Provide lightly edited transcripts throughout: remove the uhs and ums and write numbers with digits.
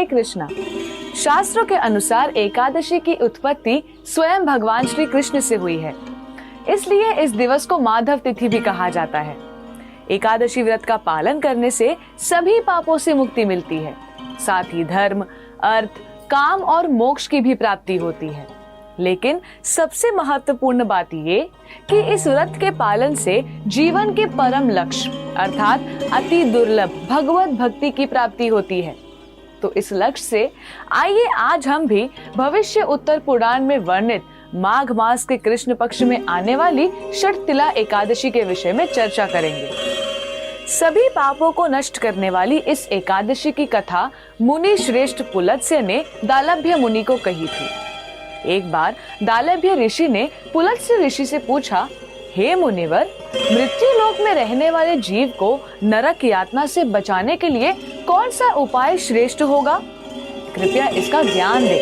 हरे कृष्णा। शास्त्रों के अनुसार एकादशी की उत्पत्ति स्वयं भगवान श्री कृष्ण से हुई है, इसलिए इस दिवस को माधव तिथि भी कहा जाता है। एकादशी व्रत का पालन करने से सभी पापों से मुक्ति मिलती है, साथ ही धर्म, अर्थ, काम और मोक्ष की भी प्राप्ति होती है। लेकिन सबसे महत्वपूर्ण बात ये कि इस व्रत के पालन से जीवन के परम लक्ष्य अर्थात अति दुर्लभ भगवत भक्ति की प्राप्ति होती है। तो इस लक्ष्य से आइए आज हम भी भविष्य उत्तर पुराण में वर्णित माघ मास के कृष्ण पक्ष में आने वाली षटतिला एकादशी के विषय में चर्चा करेंगे। सभी पापों को नष्ट करने वाली इस एकादशी की कथा मुनि श्रेष्ठ पुलत्स्य ने दालभ्य मुनि को कही थी। एक बार दालभ्य ऋषि ने पुलत्स्य ऋषि से पूछा, हे मुनिवर, मृत्यु लोक में रहने वाले जीव को नरक यातना से बचाने के लिए कौन सा उपाय श्रेष्ठ होगा? कृपया इसका ज्ञान दे।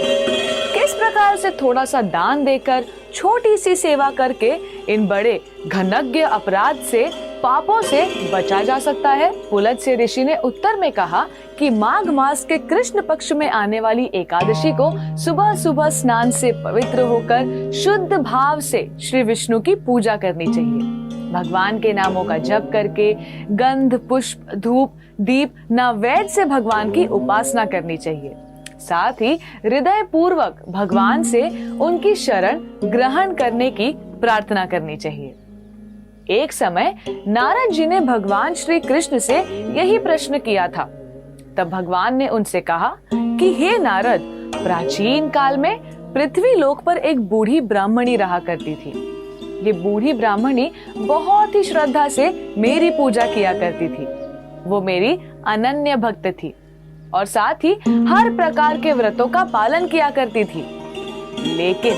किस प्रकार से थोड़ा सा दान देकर, छोटी सी सेवा करके इन बड़े घनघ्न अपराध से, पापों से बचा जा सकता है? पुलत्स्य ऋषि ने उत्तर में कहा कि माघ मास के कृष्ण पक्ष में आने वाली एकादशी को सुबह सुबह स्नान से पवित्र होकर शुद्ध भाव से श्री विष्णु की पूजा करनी चाहिए। भगवान के नामों का जप करके गंध, पुष्प, धूप, दीप, नैवेद्य से भगवान की उपासना करनी चाहिए। साथ ही हृदय पूर्वक भगवान से उनकी शरण ग्रहण करने की प्रार्थना करनी चाहिए। एक समय नारद जी ने भगवान श्री कृष्ण से यही प्रश्न किया था। तब भगवान ने उनसे कहा कि हे नारद, प्राचीन काल में पृथ्वी लोक पर एक बूढ़ी ब्राह्मणी रहा करती थी। ये बूढ़ी ब्राह्मणी बहुत ही श्रद्धा से मेरी पूजा किया करती थी। वो मेरी अनन्य भक्त थी और साथ ही हर प्रकार के व्रतों का पालन किया करती थी। लेकिन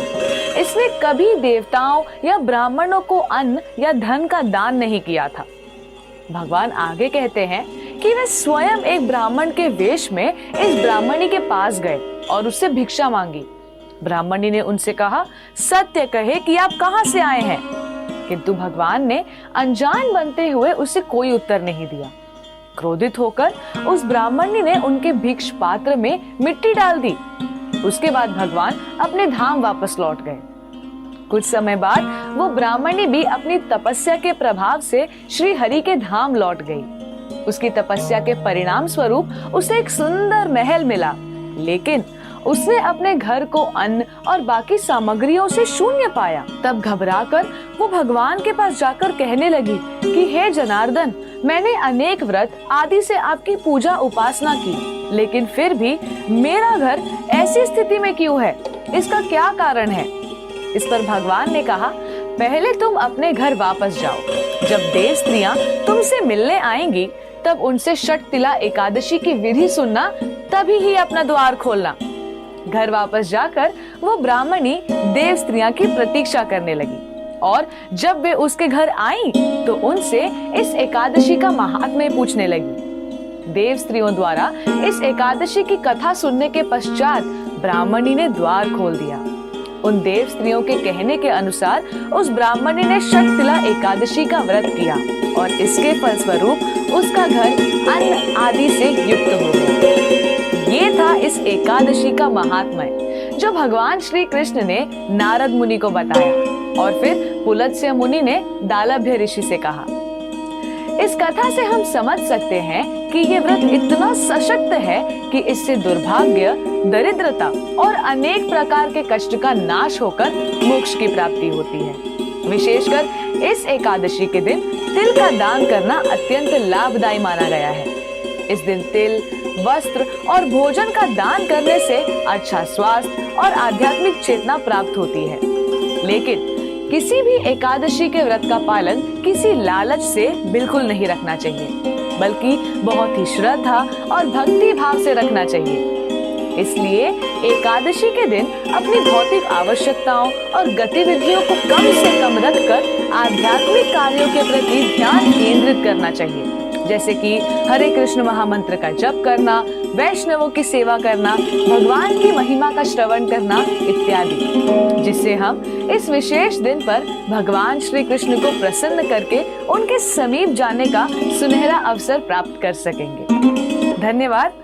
इसने कभी देवताओं या ब्राह्मणों को अन्न या धन का दान नहीं किया था। भगवान आगे कहते हैं कि वे स्वयं एक ब्राह्मण के वेश में इस ब्राह्मणी के पास गए और उससे भिक्षा मांगी। ब्राह्मणी ने उनसे कहा, सत्य कहे कि आप कहां से आए हैं? किंतु भगवान ने अनजान बनते हुए उसे कोई उत्तर नहीं दिया। क्रोधित होकर उस ब्राह्मणी ने उनके भिक्ष पात्र में मिट्टी डाल दी। उसके बाद भगवान अपने धाम वापस लौट गए। कुछ समय बाद वो ब्राह्मणी भी अपनी तपस्या के प्रभाव से श्री हरि के धाम लौट गई। उसकी तपस्या के परिणाम स्वरूप उसे एक सुंदर महल मिला, लेकिन उसने अपने घर को अन्न और बाकी सामग्रियों से शून्य पाया। तब घबराकर वो भगवान के पास जाकर कहने लगी कि हे जनार्दन, मैंने अनेक व्रत आदि से आपकी पूजा उपासना की, लेकिन फिर भी मेरा घर ऐसी स्थिति में क्यों है? इसका क्या कारण है? इस पर भगवान ने कहा, पहले तुम अपने घर वापस जाओ। जब देव स्त्रियां तुमसे मिलने आएंगी तब उनसे षटतिला एकादशी की विधि सुनना, तभी ही अपना द्वार खोलना। घर वापस जाकर वो ब्राह्मणी देव स्त्रियां की प्रतीक्षा करने लगी और जब वे उसके घर आईं तो उनसे इस एकादशी का महात्म्य पूछने लगी। देव स्त्रियों द्वारा इस एकादशी की कथा सुनने के पश्चात ब्राह्मणी ने द्वार खोल दिया। उन देव स्त्रियों के कहने के अनुसार उस ब्राह्मणी ने षटतिला एकादशी का व्रत किया और इसके फलस्वरूप उसका घर अन्न आदि से युक्त हो गया। ये था इस एकादशी का महात्म्य जो भगवान श्री कृष्ण ने नारद मुनि को बताया और फिर पुलत्स्य मुनि ने दालभ्य ऋषि से कहा। इस कथा से हम समझ सकते हैं कि ये व्रत इतना सशक्त है कि इससे दुर्भाग्य, दरिद्रता और अनेक प्रकार के कष्ट का नाश होकर मोक्ष की प्राप्ति होती है। विशेषकर इस एकादशी के दिन तिल का दान करना अत्यंत लाभदायी माना गया है। इस दिन तिल, वस्त्र और भोजन का दान करने से अच्छा स्वास्थ्य और आध्यात्मिक चेतना प्राप्त होती है। लेकिन किसी भी एकादशी के व्रत का पालन किसी लालच से बिल्कुल नहीं रखना चाहिए, बल्कि बहुत ही श्रद्धा और भक्ति भाव से रखना चाहिए। इसलिए एकादशी के दिन अपनी भौतिक आवश्यकताओं और गतिविधियों को कम से कम रखकर आध्यात्मिक कार्यों के प्रति ध्यान केंद्रित करना चाहिए, जैसे कि हरे कृष्ण महामंत्र का जप करना, वैष्णवों की सेवा करना, भगवान की महिमा का श्रवण करना इत्यादि, जिससे हम इस विशेष दिन पर भगवान श्री कृष्ण को प्रसन्न करके उनके समीप जाने का सुनहरा अवसर प्राप्त कर सकेंगे। धन्यवाद।